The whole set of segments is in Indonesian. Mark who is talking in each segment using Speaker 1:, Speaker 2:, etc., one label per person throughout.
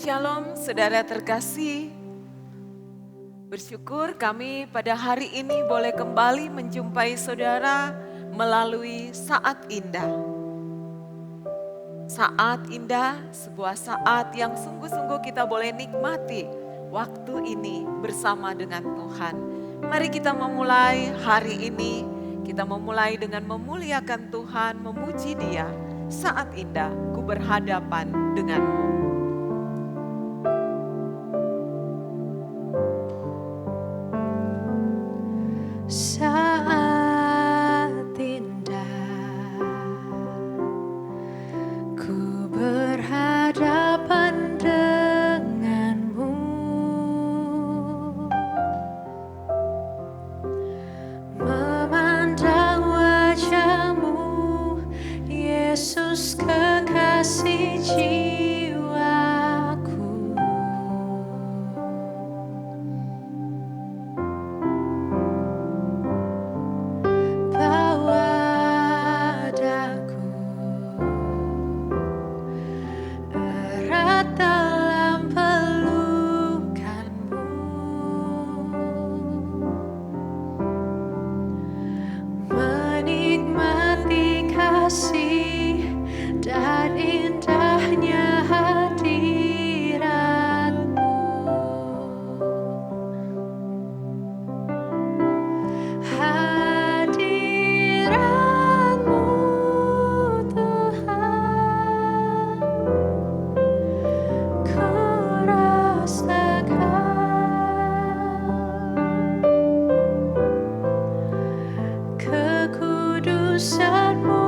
Speaker 1: Shalom saudara terkasih, bersyukur kami pada hari ini boleh kembali menjumpai saudara melalui Saat Indah. Saat Indah, sebuah saat yang sungguh-sungguh kita boleh nikmati waktu ini bersama dengan Tuhan. Mari kita memulai hari ini, kita memulai dengan memuliakan Tuhan, memuji Dia. Saat Indah, ku berhadapan denganmu.
Speaker 2: Saat indah, ku berhadapan denganmu, memandang wajahmu, Yesus kekasih jiwaku. Dan indahnya hadiratmu, hadiratmu Tuhan, ku rasakan kekudusanmu.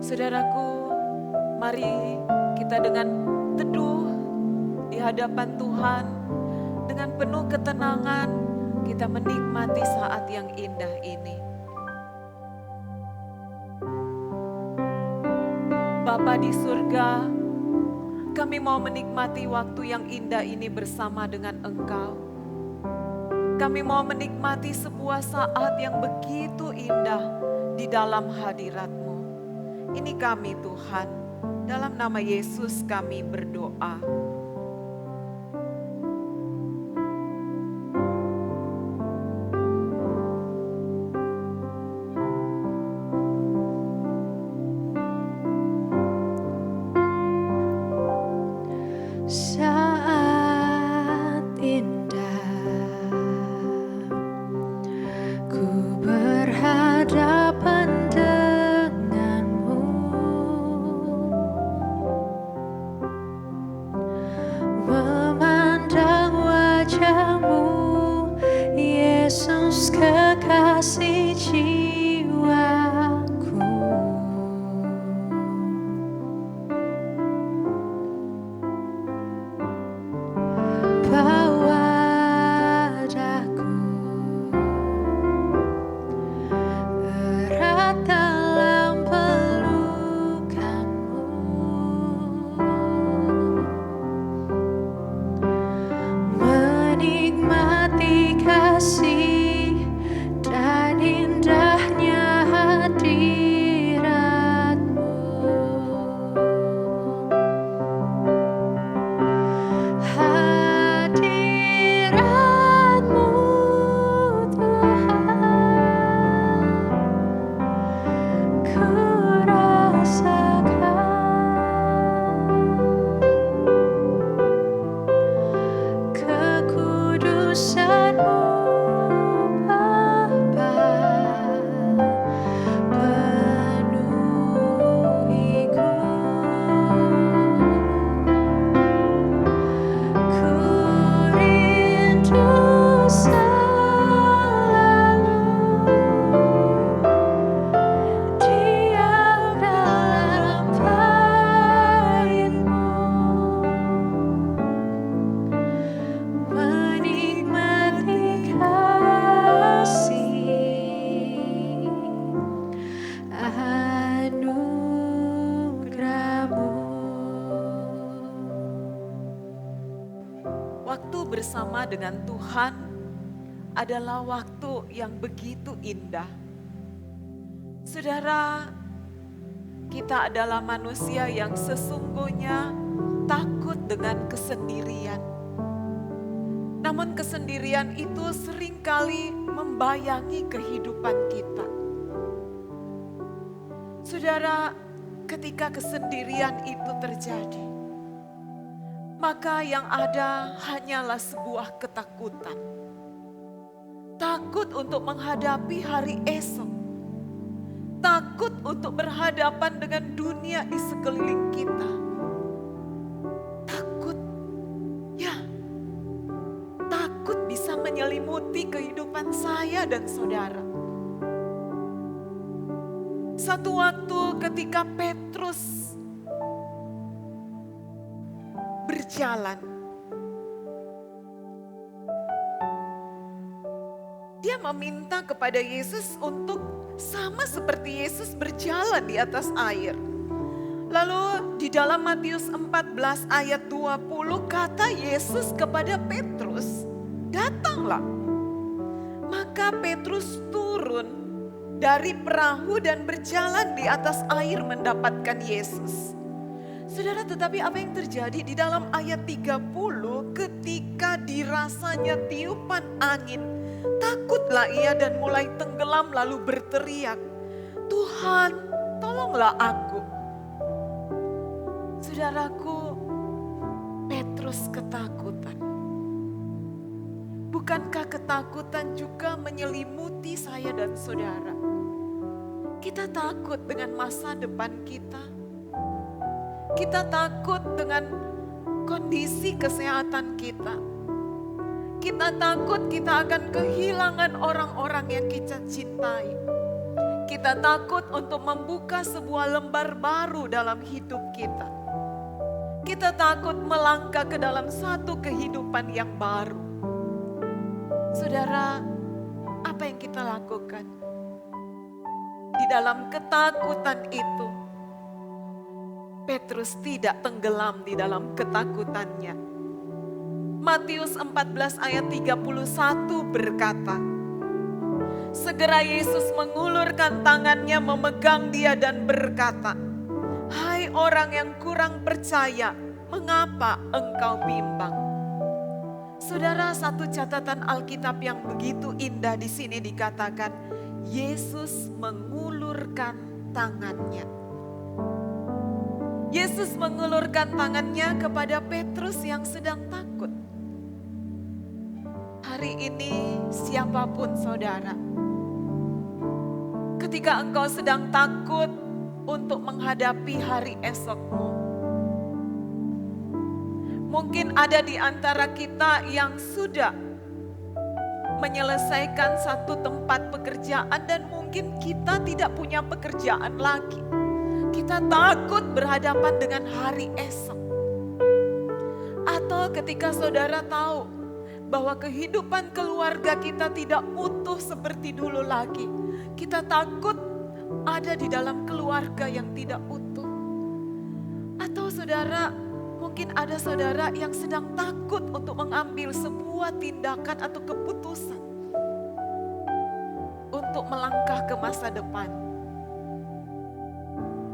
Speaker 1: Saudaraku, mari kita dengan teduh di hadapan Tuhan, dengan penuh ketenangan kita menikmati saat yang indah ini. Bapa di surga, kami mau menikmati waktu yang indah ini bersama dengan Engkau. Kami mau menikmati sebuah saat yang begitu indah di dalam hadirat-Mu. Ini kami Tuhan, dalam nama Yesus kami berdoa.
Speaker 2: Saat indah, ku berhadapan denganmu,
Speaker 1: Waktu bersama dengan Tuhan adalah waktu yang begitu indah. Saudara, kita adalah manusia yang sesungguhnya takut dengan kesendirian. Namun kesendirian itu seringkali membayangi kehidupan kita. Saudara, ketika kesendirian itu terjadi, maka yang ada hanyalah sebuah ketakutan. Takut untuk menghadapi hari esok. Takut untuk berhadapan dengan dunia di sekeliling kita. Takut, ya, takut bisa menyelimuti kehidupan saya dan saudara. Satu waktu ketika Petrus berjalan, dia meminta kepada Yesus untuk sama seperti Yesus berjalan di atas air. Lalu di dalam Matius 14 ayat 20 kata Yesus kepada Petrus, "Datanglah." Maka Petrus turun dari perahu dan berjalan di atas air mendapatkan Yesus. Saudara, tetapi apa yang terjadi di dalam ayat 30 ketika dirasanya tiupan angin, takutlah ia dan mulai tenggelam lalu berteriak, "Tuhan, tolonglah aku." Saudaraku, Petrus ketakutan. Bukankah ketakutan juga menyelimuti saya dan saudara? Kita takut dengan masa depan kita. Kita takut dengan kondisi kesehatan kita. Kita takut kita akan kehilangan orang-orang yang kita cintai. Kita takut untuk membuka sebuah lembar baru dalam hidup kita. Kita takut melangkah ke dalam satu kehidupan yang baru. Saudara, apa yang kita lakukan? Di dalam ketakutan itu, Petrus tidak tenggelam di dalam ketakutannya. Matius 14 ayat 31 berkata, segera Yesus mengulurkan tangannya memegang dia dan berkata, "Hai orang yang kurang percaya, mengapa engkau bimbang?" Saudara, satu catatan Alkitab yang begitu indah di sini dikatakan, Yesus mengulurkan tangannya. Yesus mengulurkan tangannya kepada Petrus yang sedang takut. Hari ini siapapun saudara, ketika engkau sedang takut untuk menghadapi hari esokmu, mungkin ada di antara kita yang sudah menyelesaikan satu tempat pekerjaan dan mungkin kita tidak punya pekerjaan lagi. Kita takut berhadapan dengan hari esok. Atau ketika saudara tahu bahwa kehidupan keluarga kita tidak utuh seperti dulu lagi. Kita takut ada di dalam keluarga yang tidak utuh. Atau saudara, mungkin ada saudara yang sedang takut untuk mengambil sebuah tindakan atau keputusan untuk melangkah ke masa depan.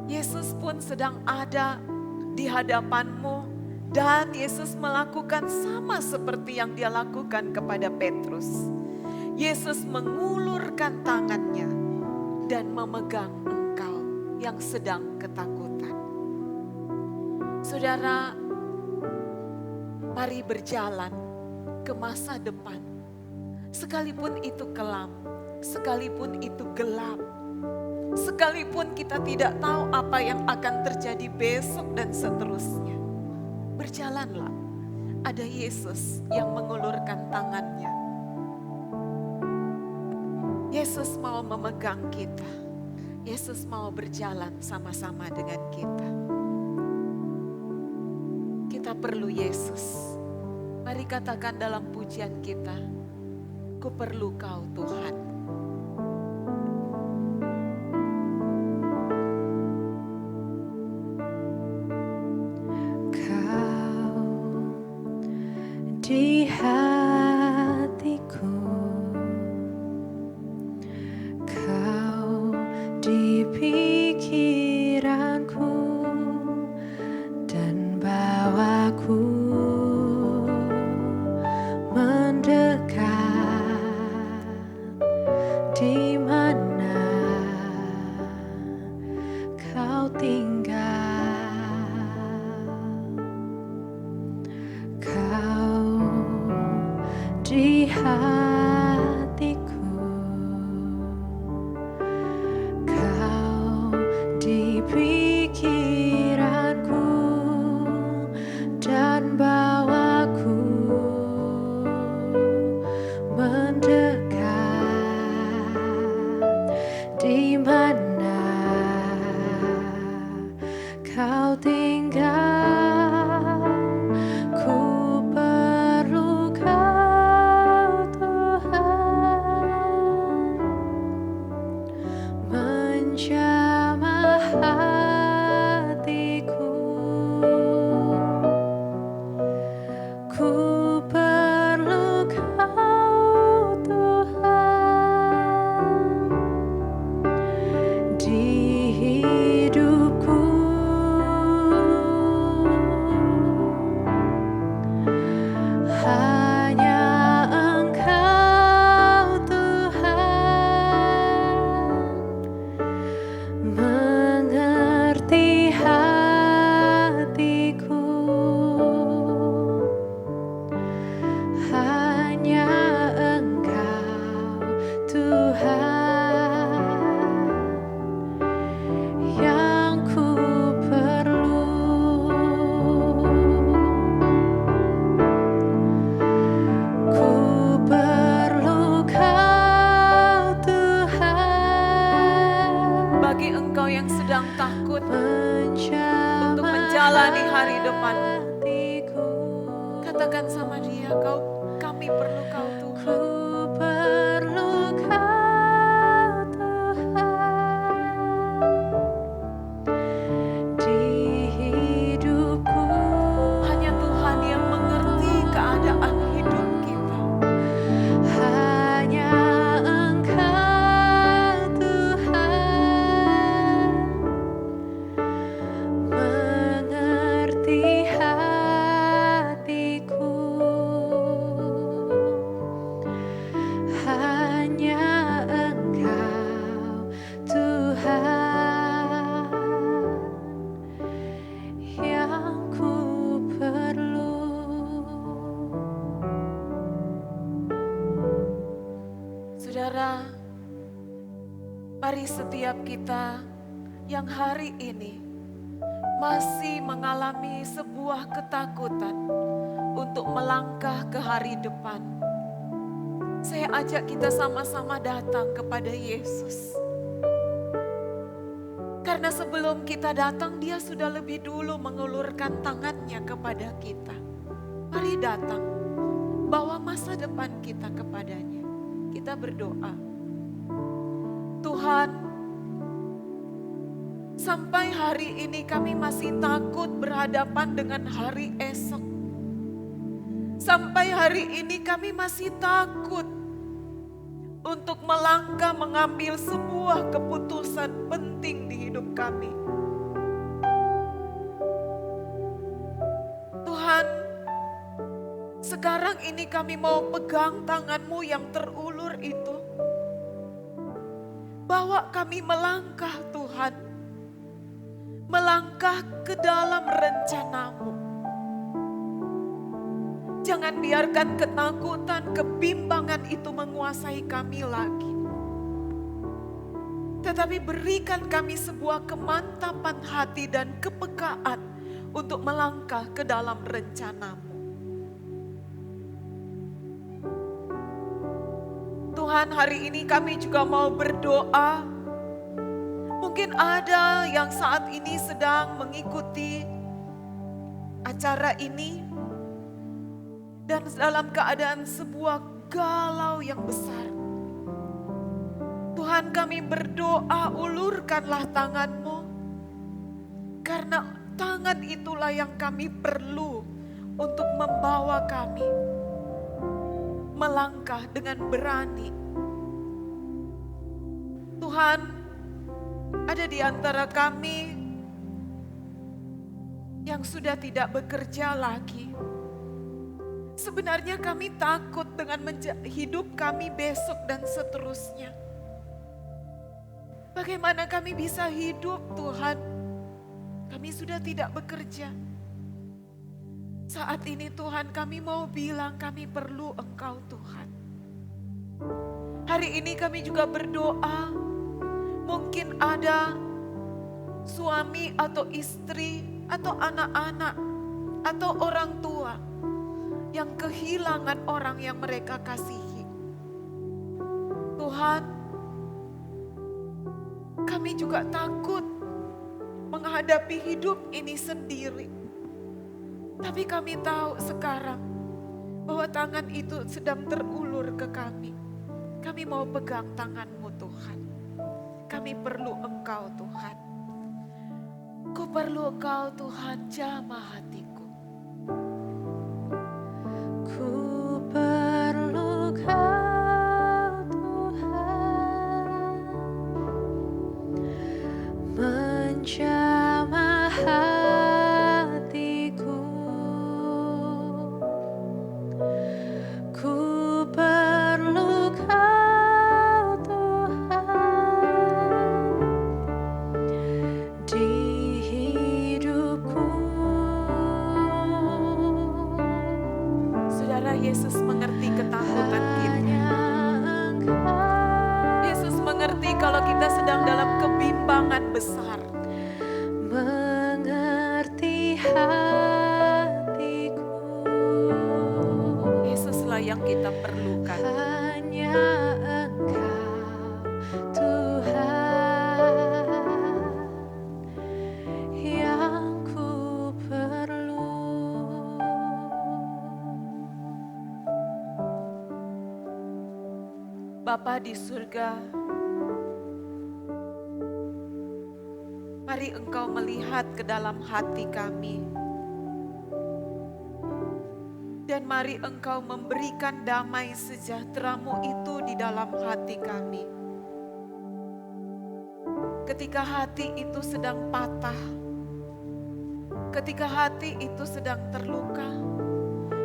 Speaker 1: Yesus pun sedang ada di hadapanmu dan Yesus melakukan sama seperti yang dia lakukan kepada Petrus. Yesus mengulurkan tangannya dan memegang engkau yang sedang ketakutan. Saudara, mari berjalan ke masa depan. Sekalipun itu kelam, sekalipun itu gelap, sekalipun kita tidak tahu apa yang akan terjadi besok dan seterusnya. Berjalanlah, ada Yesus yang mengulurkan tangannya. Yesus mau memegang kita. Yesus mau berjalan sama-sama dengan kita. Kita perlu Yesus. Mari katakan dalam pujian kita, "Ku perlu Kau Tuhan."
Speaker 2: Di aku mendekat, di mana kau tinggal, kau di hatiku, kau di pikiranku, dan bawaku mendekat, di mana kau tinggal. Ku perlu kau Tuhan, menjamah hatiku. Ku perlu kau Tuhan, di hidupku. Hanya Engkau Tuhan, mengerti hatiku. Hanya Engkau Tuhan yang ku perlu. Ku perlu kau Tuhan,
Speaker 1: Bagi engkau yang sedang takut
Speaker 2: menjamah
Speaker 1: untuk menjalani hari depan,
Speaker 2: hatiku.
Speaker 1: katakan sama dia, kami perlu kau Tuhan.
Speaker 2: Ku perlu kau Tuhan, di hidupku.
Speaker 1: Hanya Tuhan yang mengerti keadaan hidup kita.
Speaker 2: Hanya Engkau Tuhan, mengerti hatiku. Hanya Engkau Tuhan yang ku perlu.
Speaker 1: Saudara, mari setiap kita yang hari ini masih mengalami sebuah ketakutan untuk melangkah ke hari depan, saya ajak kita sama-sama datang kepada Yesus. Karena sebelum kita datang, Dia sudah lebih dulu mengulurkan tangannya kepada kita. Mari datang, bawa masa depan kita kepadanya. Kita berdoa. Tuhan, sampai hari ini kami masih takut berhadapan dengan hari esok. Sampai hari ini kami masih takut untuk melangkah mengambil sebuah keputusan penting di hidup kami. Tuhan, sekarang ini kami mau pegang tangan-Mu yang terulur itu. Bawa kami melangkah Tuhan, melangkah ke dalam rencana-Mu. Jangan biarkan ketakutan, kebimbangan itu menguasai kami lagi. Tetapi berikan kami sebuah kemantapan hati dan kepekaan untuk melangkah ke dalam rencana-Mu. Tuhan, hari ini kami juga mau berdoa. Mungkin ada yang saat ini sedang mengikuti acara ini dan dalam keadaan sebuah galau yang besar. Tuhan, kami berdoa, ulurkanlah tangan-Mu, karena tangan itulah yang kami perlu untuk membawa kami melangkah dengan berani. Tuhan, ada di antara kami yang sudah tidak bekerja lagi. Sebenarnya kami takut dengan hidup kami besok dan seterusnya. Bagaimana kami bisa hidup, Tuhan? Kami sudah tidak bekerja. Saat ini Tuhan, kami mau bilang kami perlu Engkau, Tuhan. Hari ini kami juga berdoa. Mungkin ada suami atau istri atau anak-anak atau orang tua yang kehilangan orang yang mereka kasihi. Tuhan, kami juga takut menghadapi hidup ini sendiri. Tapi kami tahu sekarang bahwa tangan itu sedang terulur ke kami. Kami mau pegang tangan-Mu, Tuhan. Kami perlu Engkau, Tuhan. Ku perlu Engkau, Tuhan, jamah hatiku.
Speaker 2: Ku perlu Kau, Tuhan, menjamah hatiku. Ku perlu Kau, Tuhan, di hidupku.
Speaker 1: Saudara, Yesus mengerti ketakutan kita. Yesus mengerti kalau kita sedang dalam kebimbangan besar.
Speaker 2: Mengerti hatiku.
Speaker 1: Yesuslah yang kita perlukan.
Speaker 2: Hanya Engkau, Tuhan, yang ku perlu.
Speaker 1: Bapa di surga, mari Engkau melihat ke dalam hati kami. Dan mari Engkau memberikan damai sejahtera-Mu itu di dalam hati kami. Ketika hati itu sedang patah, ketika hati itu sedang terluka,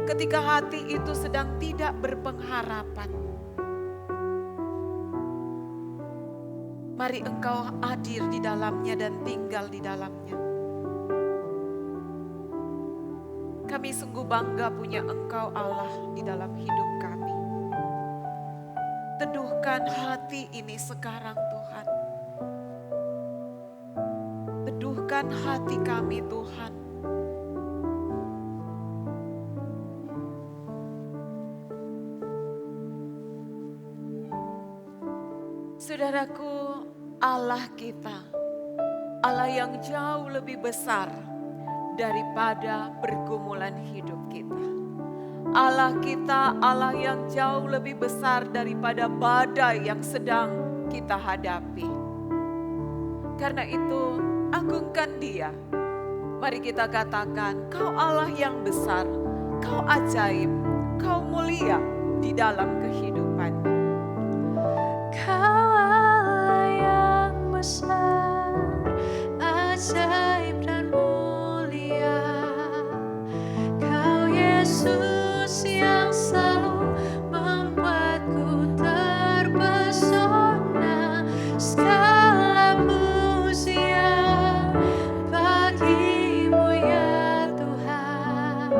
Speaker 1: ketika hati itu sedang tidak berpengharapan, mari Engkau hadir di dalamnya dan tinggal di dalamnya. Kami sungguh bangga punya Engkau Allah di dalam hidup kami. Teduhkan hati ini sekarang Tuhan. Teduhkan hati kami Tuhan. Saudaraku, Allah kita, Allah yang jauh lebih besar daripada pergumulan hidup kita. Allah kita, Allah yang jauh lebih besar daripada badai yang sedang kita hadapi. Karena itu, agungkan Dia. Mari kita katakan, Kau Allah yang besar, Kau ajaib, Kau mulia di dalam kehidupan.
Speaker 2: Kau Allah yang besar, ajaib dan mulia. Kau Yesus yang selalu membuatku terpesona. Segala pujian bagimu ya Tuhan.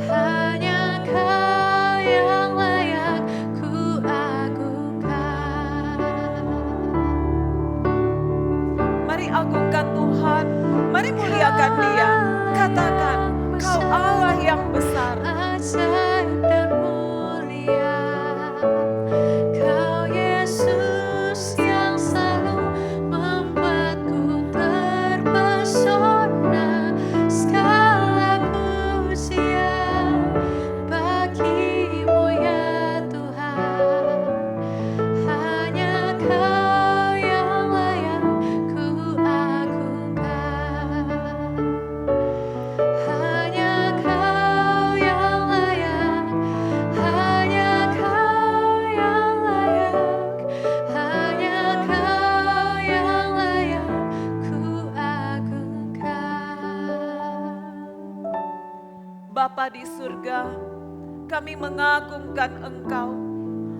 Speaker 2: Hanya Kau yang layak ku agungkan.
Speaker 1: Mari agungkan Tuhan, mari muliakan Dia. Katakan, Kau Allah yang besar.
Speaker 2: Ajaib dan mulia. Kau Yesus yang selalu membuatku terpesona. Segala pujian bagimu ya Tuhan. Hanya Kau yang layak ku agungkan. Hanya Kau yang layak
Speaker 1: Bapa di surga, kami mengagungkan Engkau,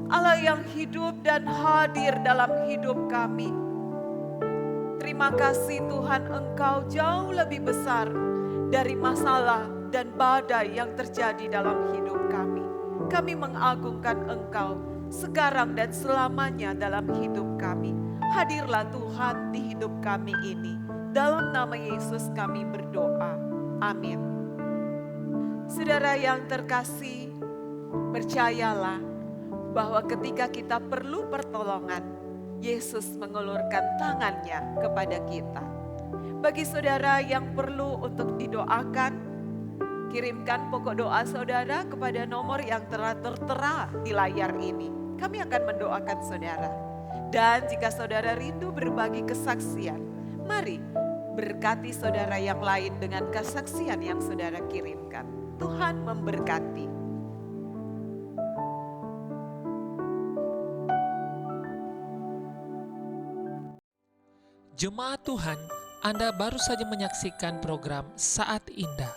Speaker 1: Allah yang hidup dan hadir dalam hidup kami. Terima kasih Tuhan, Engkau jauh lebih besar dari masalah dan badai yang terjadi dalam hidup kami. Kami mengagungkan Engkau sekarang dan selamanya dalam hidup kami. Hadirlah Tuhan di hidup kami ini. Dalam nama Yesus kami berdoa. Amin. Saudara yang terkasih, percayalah bahwa ketika kita perlu pertolongan, Yesus mengulurkan tangannya kepada kita. Bagi saudara yang perlu untuk didoakan, kirimkan pokok doa saudara kepada nomor yang telah tertera di layar ini. Kami akan mendoakan saudara. Dan jika saudara rindu berbagi kesaksian, mari berkati saudara yang lain dengan kesaksian yang saudara kirimkan. Tuhan memberkati.
Speaker 3: Jemaat Tuhan, Anda baru saja menyaksikan program Saat Indah.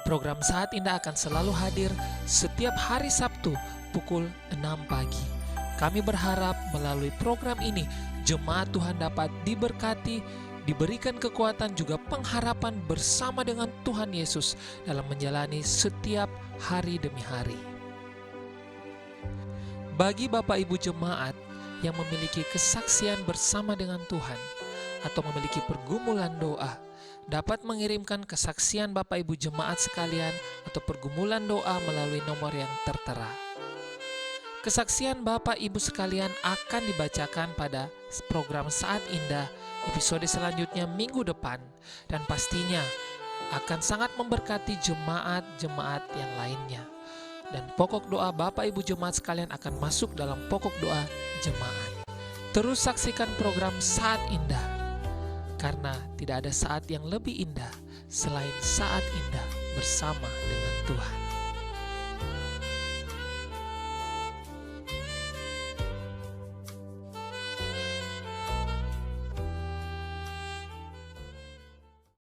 Speaker 3: Program Saat Indah akan selalu hadir setiap hari Sabtu pukul 6 pagi. Kami berharap melalui program ini, jemaat Tuhan dapat diberkati, diberikan kekuatan juga pengharapan bersama dengan Tuhan Yesus dalam menjalani setiap hari demi hari. Bagi Bapak Ibu jemaat yang memiliki kesaksian bersama dengan Tuhan atau memiliki pergumulan doa, dapat mengirimkan kesaksian Bapak Ibu jemaat sekalian atau pergumulan doa melalui nomor yang tertera. Kesaksian Bapak Ibu sekalian akan dibacakan pada program Saat Indah episode selanjutnya minggu depan, dan pastinya akan sangat memberkati jemaat-jemaat yang lainnya. Dan pokok doa Bapak Ibu jemaat sekalian akan masuk dalam pokok doa jemaat. Terus saksikan program Saat Indah, karena tidak ada saat yang lebih indah selain saat indah bersama dengan Tuhan.